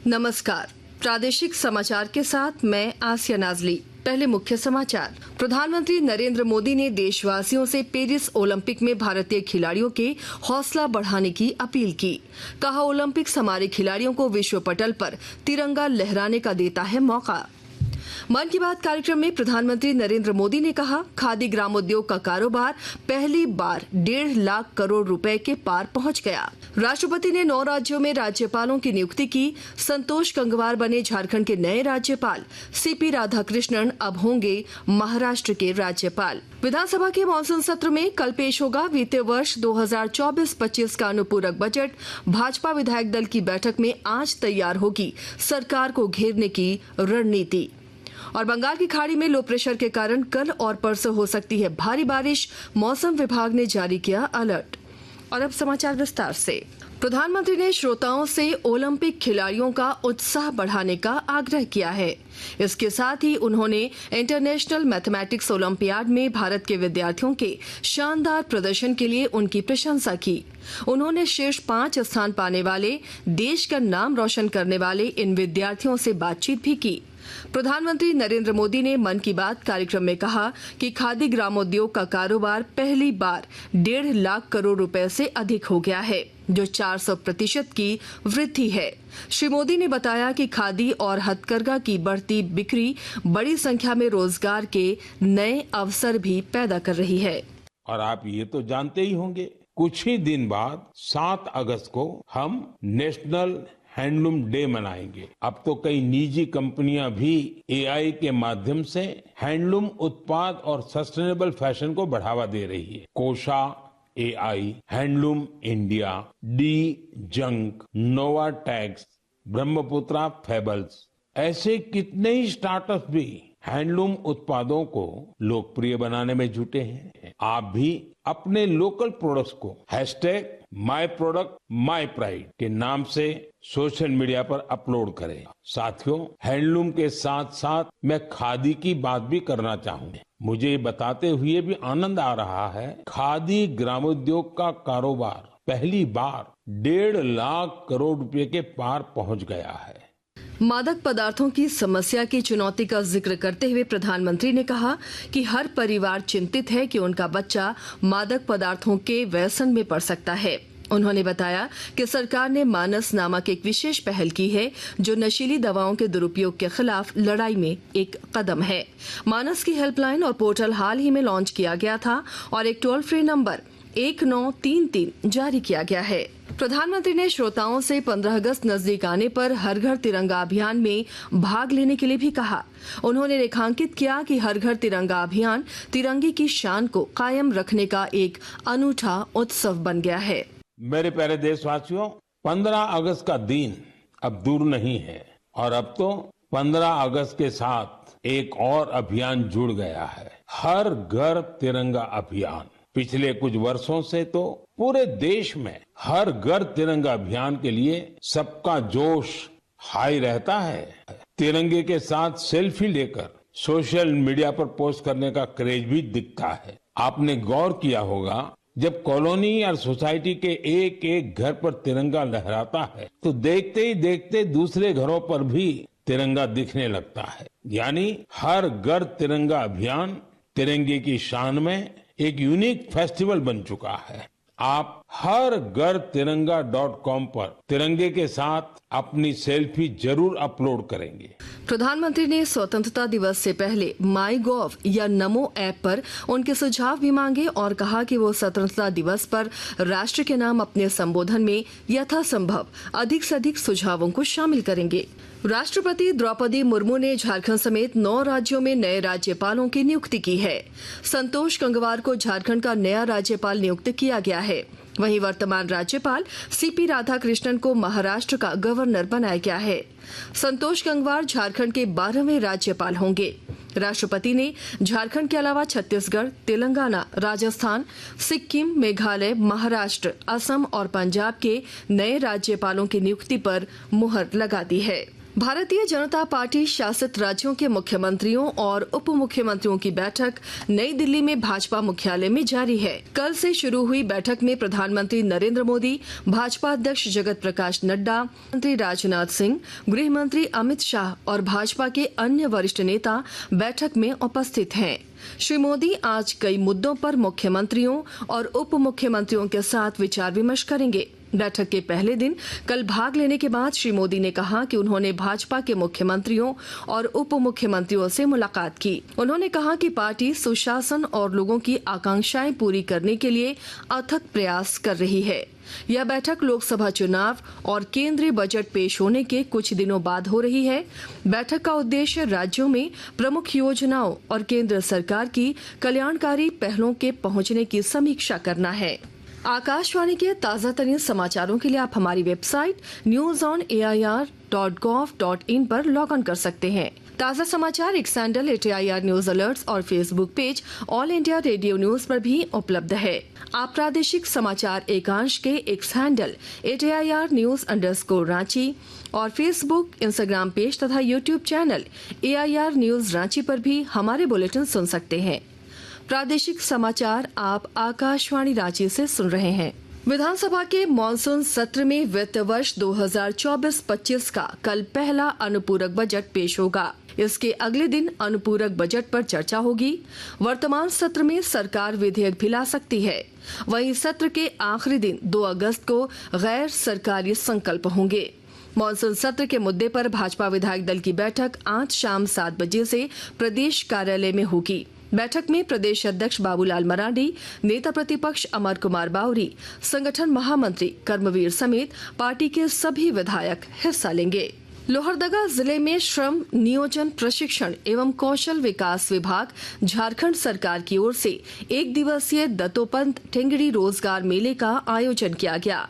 नमस्कार। प्रादेशिक समाचार के साथ मैं आसिया नाजली। पहले मुख्य समाचार। प्रधानमंत्री नरेंद्र मोदी ने देशवासियों से पेरिस ओलंपिक में भारतीय खिलाड़ियों के हौसला बढ़ाने की अपील की। कहा, ओलंपिक्स हमारे खिलाड़ियों को विश्व पटल पर तिरंगा लहराने का देता है मौका। मन की बात कार्यक्रम में प्रधानमंत्री नरेंद्र मोदी ने कहा, खादी ग्रामोद्योग का कारोबार पहली बार 1.5 लाख करोड़ रुपए के पार पहुंच गया। राष्ट्रपति ने 9 राज्यों में राज्यपालों की नियुक्ति की। संतोष गंगवार बने झारखंड के नए राज्यपाल। सीपी राधाकृष्णन अब होंगे महाराष्ट्र के राज्यपाल। विधानसभा के मानसून सत्र में कल पेश होगा वित्तीय वर्ष 2024-25 का अनुपूरक बजट। भाजपा विधायक दल की बैठक में आज तैयार होगी सरकार को घेरने की रणनीति। और बंगाल की खाड़ी में लो प्रेशर के कारण कल और परसों हो सकती है भारी बारिश। मौसम विभाग ने जारी किया अलर्ट। और अब समाचार विस्तार से। प्रधानमंत्री ने श्रोताओं से ओलंपिक खिलाड़ियों का उत्साह बढ़ाने का आग्रह किया है। इसके साथ ही उन्होंने इंटरनेशनल मैथमेटिक्स ओलंपियाड में भारत के विद्यार्थियों के शानदार प्रदर्शन के लिए उनकी प्रशंसा की। उन्होंने शीर्ष 5 स्थान पाने वाले, देश का नाम रोशन करने वाले इन विद्यार्थियों से बातचीत भी की। प्रधानमंत्री नरेंद्र मोदी ने मन की बात कार्यक्रम में कहा कि खादी ग्रामोद्योग का कारोबार पहली बार 1.5 लाख करोड़ रुपए से अधिक हो गया है, जो 400% की वृद्धि है। श्री मोदी ने बताया कि खादी और हथकरघा की बढ़ती बिक्री बड़ी संख्या में रोजगार के नए अवसर भी पैदा कर रही है। और आप ये तो जानते ही होंगे, कुछ ही दिन बाद 7 अगस्त को हम नेशनल हैंडलूम डे मनाएंगे। अब तो कई निजी कंपनियां भी एआई के माध्यम से हैंडलूम उत्पाद और सस्टेनेबल फैशन को बढ़ावा दे रही है। Kosha AI, Handloom India, D Junk, Nova Tax, Brahmaputra Fables, ऐसे कितने ही स्टार्टअप भी हैंडलूम उत्पादों को लोकप्रिय बनाने में जुटे हैं। आप भी अपने लोकल प्रोडक्ट्स को #MyProductMyPride के नाम से सोशल मीडिया पर अपलोड करें। साथियों, हैंडलूम के साथ साथ मैं खादी की बात भी करना चाहूंगा। मुझे ये बताते हुए भी आनंद आ रहा है, खादी ग्रामोद्योग का कारोबार पहली बार 1.5 लाख करोड़ रुपए के पार पहुंच गया है। मादक पदार्थों की समस्या की चुनौती का जिक्र करते हुए प्रधानमंत्री ने कहा कि हर परिवार चिंतित है कि उनका बच्चा मादक पदार्थों के व्यसन में पड़ सकता है। उन्होंने बताया कि सरकार ने मानस नामक एक विशेष पहल की है, जो नशीली दवाओं के दुरुपयोग के खिलाफ लड़ाई में एक कदम है। मानस की हेल्पलाइन और पोर्टल हाल ही में लॉन्च किया गया था और एक टोल फ्री नंबर 1933 जारी किया गया है। प्रधानमंत्री ने श्रोताओं से 15 अगस्त नजदीक आने पर हर घर तिरंगा अभियान में भाग लेने के लिए भी कहा। उन्होंने रेखांकित किया कि हर घर तिरंगा अभियान तिरंगे की शान को कायम रखने का एक अनूठा उत्सव बन गया है। मेरे प्यारे देशवासियों, 15 अगस्त का दिन अब दूर नहीं है और अब तो 15 अगस्त के साथ एक और अभियान जुड़ गया है, हर घर तिरंगा अभियान। पिछले कुछ वर्षों से तो पूरे देश में हर घर तिरंगा अभियान के लिए सबका जोश हाई रहता है। तिरंगे के साथ सेल्फी लेकर सोशल मीडिया पर पोस्ट करने का क्रेज भी दिखता है। आपने गौर किया होगा, जब कॉलोनी या सोसाइटी के एक एक घर पर तिरंगा लहराता है तो देखते ही देखते दूसरे घरों पर भी तिरंगा दिखने लगता है। यानी हर घर तिरंगा अभियान तिरंगे की शान में एक यूनिक फेस्टिवल बन चुका है। आप हर घर तिरंगा.com पर तिरंगे के साथ अपनी सेल्फी जरूर अपलोड करेंगे। प्रधानमंत्री ने स्वतंत्रता दिवस से पहले माईगॉव या नमो ऐप पर उनके सुझाव भी मांगे और कहा कि वो स्वतंत्रता दिवस पर राष्ट्र के नाम अपने संबोधन में यथासंभव अधिक से अधिक सुझावों को शामिल करेंगे। राष्ट्रपति द्रौपदी मुर्मू ने झारखंड समेत 9 राज्यों में नए राज्यपालों की नियुक्ति की है। संतोष गंगवार को झारखंड का नया राज्यपाल नियुक्त किया गया है। वहीं वर्तमान राज्यपाल सीपी राधाकृष्णन को महाराष्ट्र का गवर्नर बनाया गया है। संतोष गंगवार झारखंड के 12वें राज्यपाल होंगे। राष्ट्रपति ने झारखंड के अलावा छत्तीसगढ़, तेलंगाना, राजस्थान, सिक्किम, मेघालय, महाराष्ट्र, असम और पंजाब के नए राज्यपालों की नियुक्ति पर मुहर लगा दी है। भारतीय जनता पार्टी शासित राज्यों के मुख्यमंत्रियों और उप मुख्यमंत्रियों की बैठक नई दिल्ली में भाजपा मुख्यालय में जारी है। कल से शुरू हुई बैठक में प्रधानमंत्री नरेंद्र मोदी, भाजपा अध्यक्ष जगत प्रकाश नड्डा, मंत्री राजनाथ सिंह, गृह मंत्री अमित शाह और भाजपा के अन्य वरिष्ठ नेता बैठक में उपस्थित हैं। श्री मोदी आज कई मुद्दों पर मुख्यमंत्रियों और उप मुख्यमंत्रियों के साथ विचार विमर्श करेंगे। बैठक के पहले दिन कल भाग लेने के बाद श्री मोदी ने कहा कि उन्होंने भाजपा के मुख्यमंत्रियों और उप मुख्यमंत्रियों से मुलाकात की। उन्होंने कहा कि पार्टी सुशासन और लोगों की आकांक्षाएं पूरी करने के लिए अथक प्रयास कर रही है। यह बैठक लोकसभा चुनाव और केंद्रीय बजट पेश होने के कुछ दिनों बाद हो रही है। बैठक का उद्देश्य राज्यों में प्रमुख योजनाओं और केंद्र सरकार की कल्याणकारी पहलों के पहुंचने की समीक्षा करना है। आकाशवाणी के ताज़ा तरीन समाचारों के लिए आप हमारी वेबसाइट newsonair.gov.in पर लॉग ऑन कर सकते हैं। ताज़ा समाचार X handle @AIR news alerts और Facebook page All India Radio News पर भी उपलब्ध है। आप प्रादेशिक समाचार एकांश के एक्स हैंडल @AIR न्यूज_रांची और फेसबुक, इंस्टाग्राम पेज तथा YouTube channel AIR news Ranchi पर भी हमारे बुलेटिन सुन सकते हैं। प्रादेशिक समाचार आप आकाशवाणी रांची से सुन रहे हैं। विधानसभा के मॉनसून सत्र में वित्त वर्ष 2024-25 का कल पहला अनुपूरक बजट पेश होगा। इसके अगले दिन अनुपूरक बजट पर चर्चा होगी। वर्तमान सत्र में सरकार विधेयक भी ला सकती है। वहीं सत्र के आखिरी दिन 2 अगस्त को गैर सरकारी संकल्प होंगे। मॉनसून सत्र के मुद्दे पर भाजपा विधायक दल की बैठक आज शाम 7 बजे से प्रदेश कार्यालय में होगी। बैठक में प्रदेश अध्यक्ष बाबूलाल मरांडी, नेता प्रतिपक्ष अमर कुमार बावरी, संगठन महामंत्री कर्मवीर समेत पार्टी के सभी विधायक हिस्सा लेंगे। लोहरदगा जिले में श्रम नियोजन प्रशिक्षण एवं कौशल विकास विभाग झारखंड सरकार की ओर से 1 दिवसीय दत्तोपंत ठेंगड़ी रोजगार मेले का आयोजन किया गया।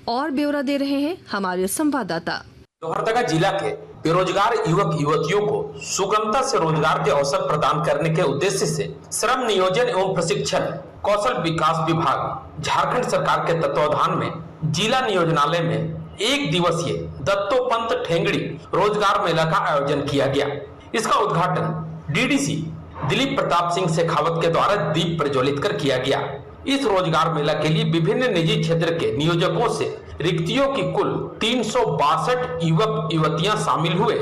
और ब्यौरा दे रहे हैं हमारे संवाददाता। लोहरदगा जिला के बेरोजगार युवक युवतियों को सुगमता से रोजगार के अवसर प्रदान करने के उद्देश्य से श्रम नियोजन एवं प्रशिक्षण कौशल विकास विभाग झारखंड सरकार के तत्वावधान में जिला नियोजनालय में 1 दिवसीय दत्तोपंत ठेंगड़ी रोजगार मेला का आयोजन किया गया। इसका उद्घाटन डीडीसी दिलीप प्रताप सिंह शेखावत के द्वारा दीप प्रज्वलित कर किया गया। इस रोजगार मेला के लिए विभिन्न निजी क्षेत्र के नियोजकों से रिक्तियों की कुल 362 युवक युवतियां शामिल हुए,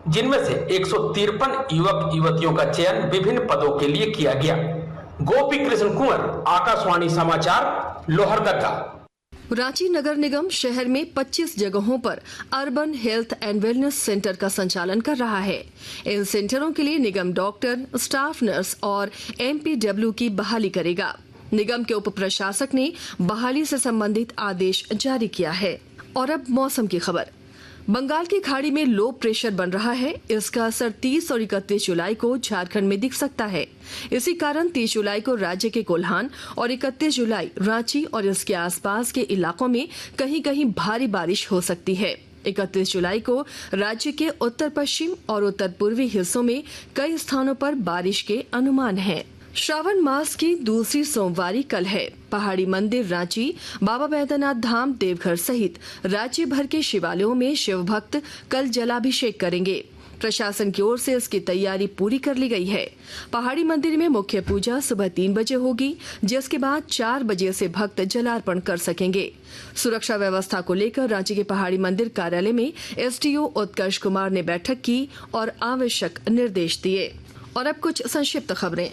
जिनमें से 153 युवक युवतियों का चयन विभिन्न पदों के लिए किया गया। गोपी कृष्ण कुंवर, आकाशवाणी समाचार, लोहरदगा। रांची नगर निगम शहर में 25 जगहों पर urban health and wellness centre का संचालन कर रहा है। इन सेंटरों के लिए निगम डॉक्टर, स्टाफ नर्स और MPW की बहाली करेगा। निगम के उप प्रशासक ने बहाली से संबंधित आदेश जारी किया है। और अब मौसम की खबर। बंगाल की खाड़ी में लो प्रेशर बन रहा है। इसका असर 30 और 31 जुलाई को झारखंड में दिख सकता है। इसी कारण 30 जुलाई को राज्य के कोल्हान और 31 जुलाई रांची और इसके आसपास के इलाकों में कहीं कहीं भारी बारिश हो सकती है। 31 जुलाई को राज्य के उत्तर पश्चिम और उत्तर पूर्वी हिस्सों में कई स्थानों पर बारिश के अनुमान हैं। श्रावण मास की दूसरी सोमवारी कल है। पहाड़ी मंदिर रांची, बाबा बैद्यनाथ धाम, देवघर सहित राज्य भर के शिवालयों में शिव भक्त कल जलाभिषेक करेंगे। प्रशासन की ओर से इसकी तैयारी पूरी कर ली गई है। पहाड़ी मंदिर में मुख्य पूजा सुबह 3 बजे होगी, जिसके बाद 4 बजे से भक्त जलार्पण कर सकेंगे। सुरक्षा व्यवस्था को लेकर रांची के पहाड़ी मंदिर कार्यालय में SDO उत्कर्ष कुमार ने बैठक की और आवश्यक निर्देश दिए। और अब कुछ संक्षिप्त खबरें।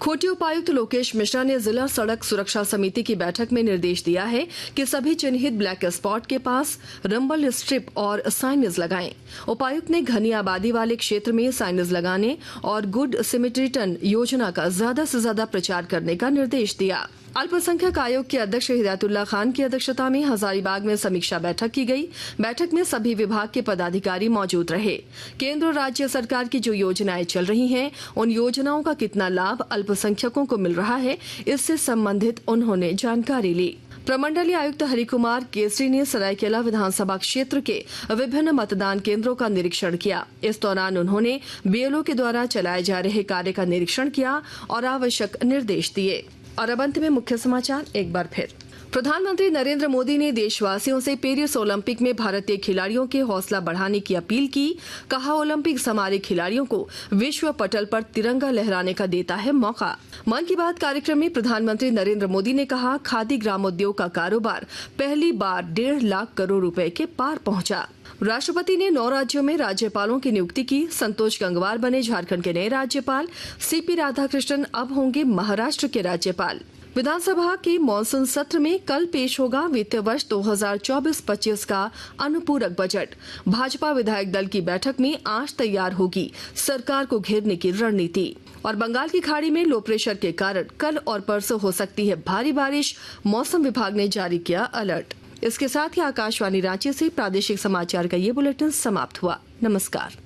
खूंटी उपायुक्त लोकेश मिश्रा ने जिला सड़क सुरक्षा समिति की बैठक में निर्देश दिया है कि सभी चिन्हित ब्लैक स्पॉट के पास रंबल स्ट्रिप और साइनेज लगाएं। उपायुक्त ने घनी आबादी वाले क्षेत्र में साइनेज लगाने और गुड सिमिट्रिटन योजना का ज्यादा से ज्यादा प्रचार करने का निर्देश दिया। अल्पसंख्यक आयोग के अध्यक्ष हिदायतुल्लाह खान की अध्यक्षता में हजारीबाग में समीक्षा बैठक की गई। बैठक में सभी विभाग के पदाधिकारी मौजूद रहे। केंद्र और राज्य सरकार की जो योजनाएं चल रही हैं, उन योजनाओं का कितना लाभ अल्पसंख्यकों को मिल रहा है, इससे संबंधित उन्होंने जानकारी ली। प्रमंडलीय आयुक्त हरिकुमार केसरी ने सरायकेला विधानसभा क्षेत्र के विभिन्न मतदान केंद्रों का निरीक्षण किया। इस दौरान उन्होंने BLO के द्वारा चलाए जा रहे कार्य का निरीक्षण किया और आवश्यक निर्देश दिए। और अब अंत में मुख्य समाचार एक बार फिर। प्रधानमंत्री नरेंद्र मोदी ने देशवासियों से पेरिस ओलंपिक में भारतीय खिलाड़ियों के हौसला बढ़ाने की अपील की। कहा, ओलंपिक्स हमारे खिलाड़ियों को विश्व पटल पर तिरंगा लहराने का देता है मौका। मन की बात कार्यक्रम में प्रधानमंत्री नरेंद्र मोदी ने कहा, खादी ग्रामोद्योग का कारोबार पहली बार 1.5 लाख करोड़ रुपए के पार पहुंचा। राष्ट्रपति ने 9 राज्यों में राज्यपालों की नियुक्ति की। संतोष गंगवार बने झारखंड के नए राज्यपाल। सीपी राधाकृष्णन अब होंगे महाराष्ट्र के राज्यपाल। विधानसभा के मॉनसून सत्र में कल पेश होगा वित्तीय वर्ष 2024-25 का अनुपूरक बजट। भाजपा विधायक दल की बैठक में आज तैयार होगी सरकार को घेरने की रणनीति। और बंगाल की खाड़ी में लो प्रेशर के कारण कल और परसों हो सकती है भारी बारिश। मौसम विभाग ने जारी किया अलर्ट। इसके साथ ही आकाशवाणी रांची से प्रादेशिक समाचार का ये बुलेटिन समाप्त हुआ। नमस्कार।